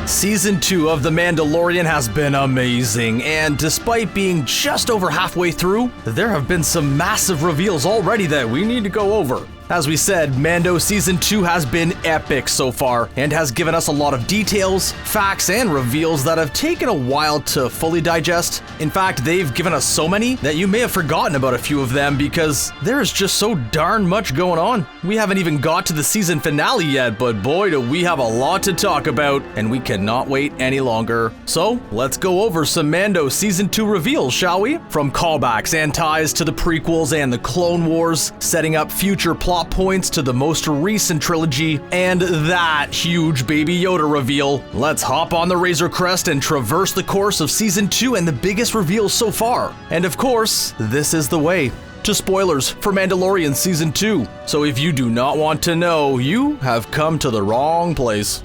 Season 2 of The Mandalorian has been amazing, and despite being just over halfway through, there have been some massive reveals already that we need to go over. As we said, Mando Season 2 has been epic so far, and has given us a lot of details, facts, and reveals that have taken a while to fully digest. In fact, they've given us so many that you may have forgotten about a few of them because there is just so darn much going on. We haven't even got to the season finale yet, but boy do we have a lot to talk about, and we cannot wait any longer. So, let's go over some Mando Season 2 reveals, shall we? From callbacks and ties to the prequels and the Clone Wars, setting up future plot points to the most recent trilogy, and that huge Baby Yoda reveal. Let's hop on the Razor Crest and traverse the course of Season 2 and the biggest reveals so far. And of course, this is the way to spoilers for Mandalorian Season 2. So if you do not want to know, you have come to the wrong place.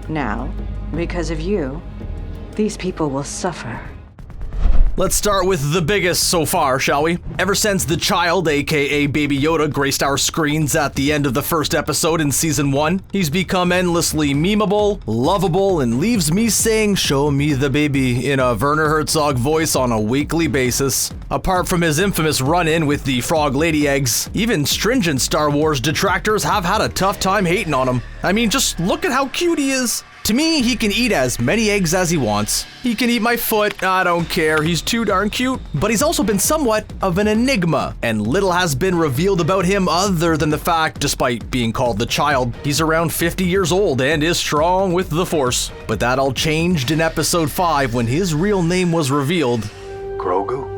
Now, because of you, these people will suffer. Let's start with the biggest so far, shall we? Ever since the child, aka Baby Yoda, graced our screens at the end of the first episode in Season 1, he's become endlessly memeable, lovable, and leaves me saying, "Show me the baby," in a Werner Herzog voice on a weekly basis. Apart from his infamous run-in with the frog lady eggs, even stringent Star Wars detractors have had a tough time hating on him. I mean, just look at how cute he is. To me, he can eat as many eggs as he wants. He can eat my foot, I don't care, he's too darn cute. But he's also been somewhat of an enigma, and little has been revealed about him other than the fact, despite being called the child, he's around 50 years old and is strong with the Force. But that all changed in Episode 5 when his real name was revealed. Grogu?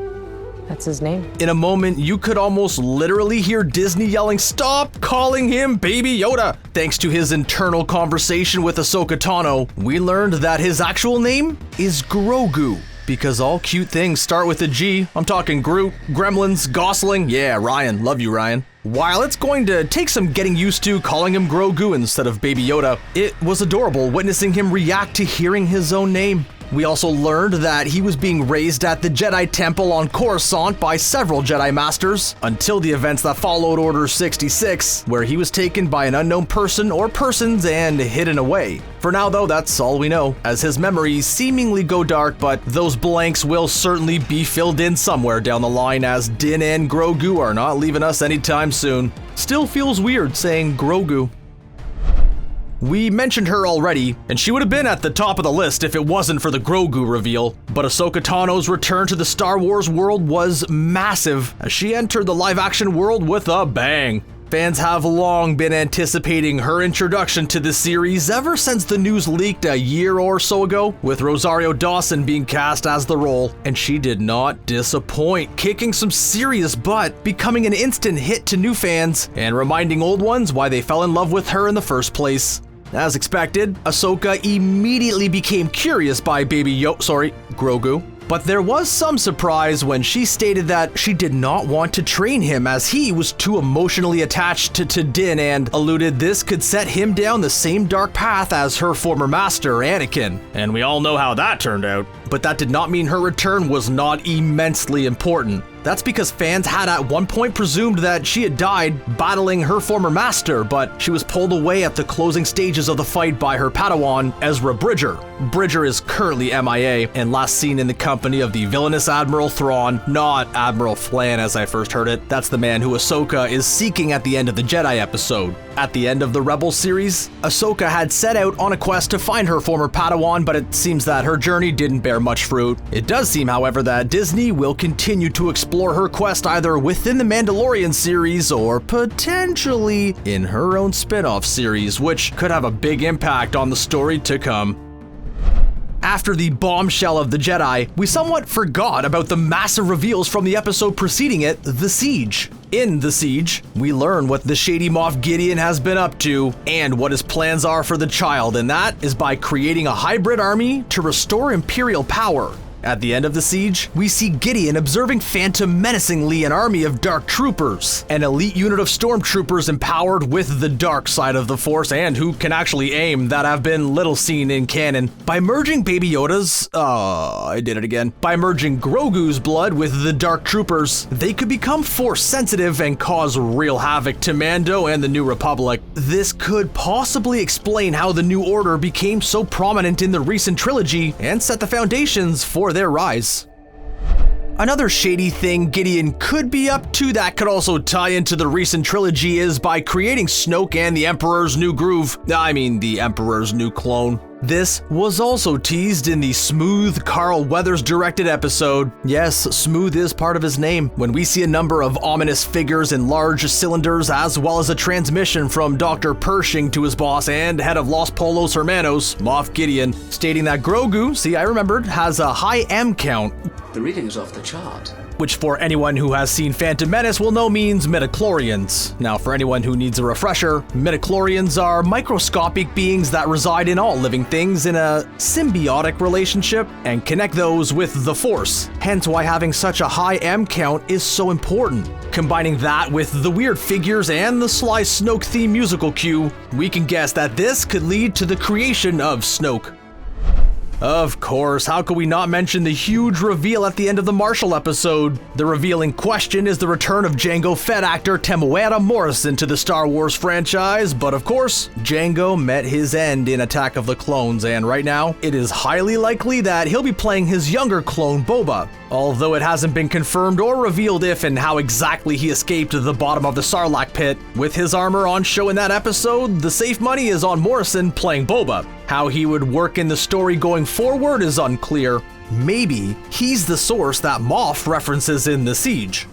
That's his name. In a moment, you could almost literally hear Disney yelling, "Stop calling him Baby Yoda!" Thanks to his internal conversation with Ahsoka Tano, we learned that his actual name is Grogu. Because all cute things start with a G. I'm talking Groot, Gremlins, Gosling, yeah, Ryan, love you, Ryan. While it's going to take some getting used to calling him Grogu instead of Baby Yoda, it was adorable witnessing him react to hearing his own name. We also learned that he was being raised at the Jedi Temple on Coruscant by several Jedi Masters, until the events that followed Order 66, where he was taken by an unknown person or persons and hidden away. For now though, that's all we know, as his memories seemingly go dark, but those blanks will certainly be filled in somewhere down the line, as Din and Grogu are not leaving us anytime soon. Still feels weird saying Grogu. We mentioned her already, and she would have been at the top of the list if it wasn't for the Grogu reveal, but Ahsoka Tano's return to the Star Wars world was massive, as she entered the live-action world with a bang. Fans have long been anticipating her introduction to this series ever since the news leaked a year or so ago, with Rosario Dawson being cast as the role, and she did not disappoint, kicking some serious butt, becoming an instant hit to new fans, and reminding old ones why they fell in love with her in the first place. As expected, Ahsoka immediately became curious by Grogu. But there was some surprise when she stated that she did not want to train him as he was too emotionally attached to Din, and alluded this could set him down the same dark path as her former master, Anakin. And we all know how that turned out. But that did not mean her return was not immensely important. That's because fans had at one point presumed that she had died battling her former master, but she was pulled away at the closing stages of the fight by her Padawan, Ezra Bridger. Bridger is currently MIA and last seen in the company of the villainous Admiral Thrawn, not Admiral Flan as I first heard it. That's the man who Ahsoka is seeking at the end of the Jedi episode. At the end of the Rebels series, Ahsoka had set out on a quest to find her former Padawan, but it seems that her journey didn't bear much fruit. It does seem, however, that Disney will continue to explore her quest either within the Mandalorian series or potentially in her own spin-off series, which could have a big impact on the story to come. After the bombshell of the Jedi, we somewhat forgot about the massive reveals from the episode preceding it, The Siege. In The Siege, we learn what the shady Moff Gideon has been up to and what his plans are for the child, and that is by creating a hybrid army to restore Imperial power. At the end of the siege, we see Gideon observing Phantom menacingly an army of dark troopers, an elite unit of stormtroopers empowered with the dark side of the Force and who can actually aim that have been little seen in canon. By merging Baby Yoda's, By merging Grogu's blood with the dark troopers, they could become Force sensitive and cause real havoc to Mando and the New Republic. This could possibly explain how the New Order became so prominent in the recent trilogy and set the foundations for their rise. Another shady thing Gideon could be up to that could also tie into the recent trilogy is by creating Snoke and the Emperor's New Groove. The Emperor's New Clone. This was also teased in the Smooth Carl Weathers directed episode. Yes, Smooth is part of his name. When we see a number of ominous figures in large cylinders, as well as a transmission from Dr. Pershing to his boss and head of Los Polos Hermanos, Moff Gideon, stating that Grogu, see I remembered, has a high M count. The reading is off the chart. Which for anyone who has seen Phantom Menace will know means midichlorians. Now for anyone who needs a refresher, midichlorians are microscopic beings that reside in all living things in a symbiotic relationship and connect those with the Force, hence why having such a high M count is so important. Combining that with the weird figures and the sly Snoke theme musical cue, we can guess that this could lead to the creation of Snoke. Of course, how could we not mention the huge reveal at the end of the Marshall episode? The revealing question is the return of Jango Fett actor Temuera Morrison to the Star Wars franchise, but of course, Jango met his end in Attack of the Clones, and right now, it is highly likely that he'll be playing his younger clone Boba. Although it hasn't been confirmed or revealed if and how exactly he escaped the bottom of the Sarlacc pit. With his armor on show in that episode, the safe money is on Morrison playing Boba. How he would work in the story going forward is unclear. Maybe he's the source that Moff references in The Siege.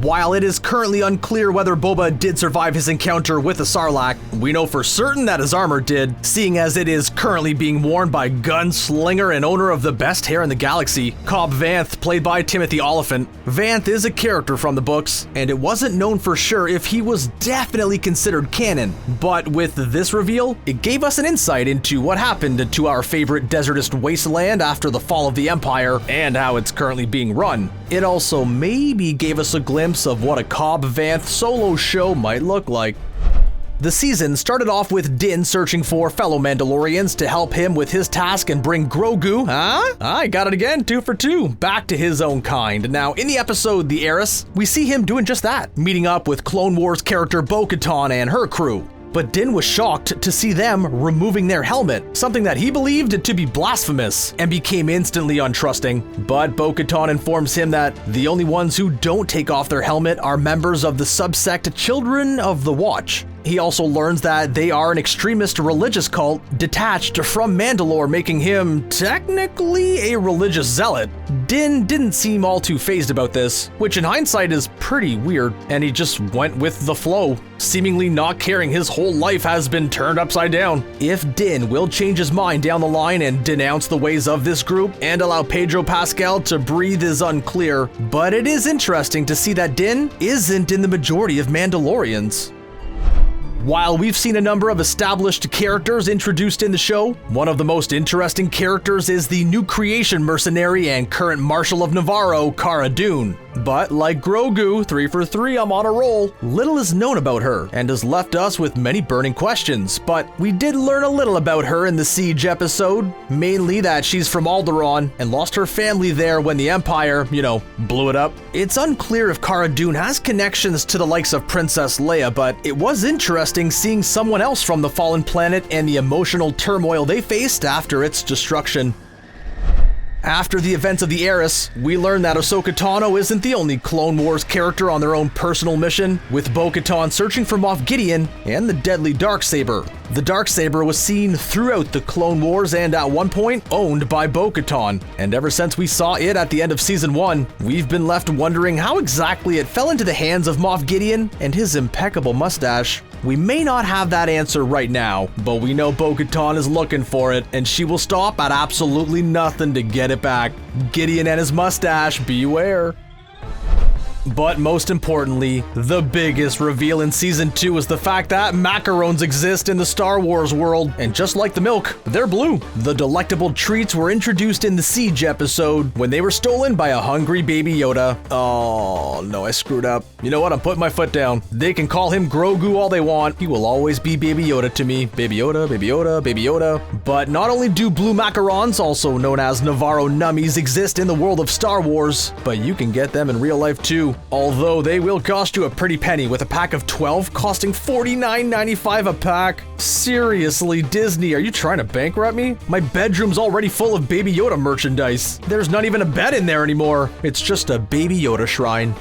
While it is currently unclear whether Boba did survive his encounter with the Sarlacc, we know for certain that his armor did, seeing as it is currently being worn by gunslinger and owner of the best hair in the galaxy, Cobb Vanth, played by Timothy Olyphant. Vanth is a character from the books, and it wasn't known for sure if he was definitely considered canon, but with this reveal, it gave us an insight into what happened to our favorite desertist wasteland after the fall of the Empire and how it's currently being run. It also maybe gave us a glimpse of what a Cobb Vanth solo show might look like. The season started off with Din searching for fellow Mandalorians to help him with his task and bring Grogu, I got it again, 2 for 2, back to his own kind. Now, in the episode The Heiress, we see him doing just that, meeting up with Clone Wars character Bo-Katan and her crew. But Din was shocked to see them removing their helmet, something that he believed to be blasphemous, and became instantly untrusting. But Bo-Katan informs him that the only ones who don't take off their helmet are members of the subsect Children of the Watch. He also learns that they are an extremist religious cult detached from Mandalore, making him technically a religious zealot. Din didn't seem all too fazed about this, which in hindsight is pretty weird, and he just went with the flow, seemingly not caring his whole life has been turned upside down. If Din will change his mind down the line and denounce the ways of this group and allow Pedro Pascal to breathe is unclear, but it is interesting to see that Din isn't in the majority of Mandalorians. While we've seen a number of established characters introduced in the show, one of the most interesting characters is the new creation mercenary and current Marshal of Navarro, Cara Dune. But like Grogu, 3 for 3, I'm on a roll, little is known about her and has left us with many burning questions. But we did learn a little about her in the Siege episode, mainly that she's from Alderaan and lost her family there when the Empire, blew it up. It's unclear if Cara Dune has connections to the likes of Princess Leia, but it was interesting seeing someone else from the fallen planet and the emotional turmoil they faced after its destruction. After the events of The Heiress, we learn that Ahsoka Tano isn't the only Clone Wars character on their own personal mission, with Bo-Katan searching for Moff Gideon and the deadly Darksaber. The Darksaber was seen throughout the Clone Wars and at one point owned by Bo-Katan, and ever since we saw it at the end of Season 1, we've been left wondering how exactly it fell into the hands of Moff Gideon and his impeccable mustache. We may not have that answer right now, but we know Bo-Katan is looking for it, and she will stop at absolutely nothing to get it back. Gideon and his mustache, beware. But most importantly, the biggest reveal in Season 2 is the fact that Macarons exist in the Star Wars world, and just like the milk, they're blue. The delectable treats were introduced in the Siege episode when they were stolen by a hungry Baby Yoda. Oh no, I screwed up. You know what, I'm putting my foot down. They can call him Grogu all they want. He will always be Baby Yoda to me. Baby Yoda, Baby Yoda, Baby Yoda. But not only do blue Macarons, also known as Navarro Nummies, exist in the world of Star Wars, but you can get them in real life too. Although they will cost you a pretty penny, with a pack of 12 costing $49.95 a pack. Seriously, Disney, are you trying to bankrupt me? My bedroom's already full of Baby Yoda merchandise. There's not even a bed in there anymore. It's just a Baby Yoda shrine.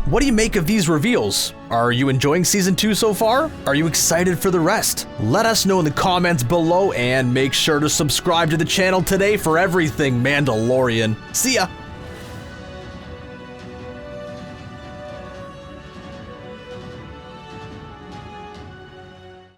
What do you make of these reveals? Are you enjoying Season 2 so far? Are you excited for the rest? Let us know in the comments below, and make sure to subscribe to the channel today for everything Mandalorian. See ya!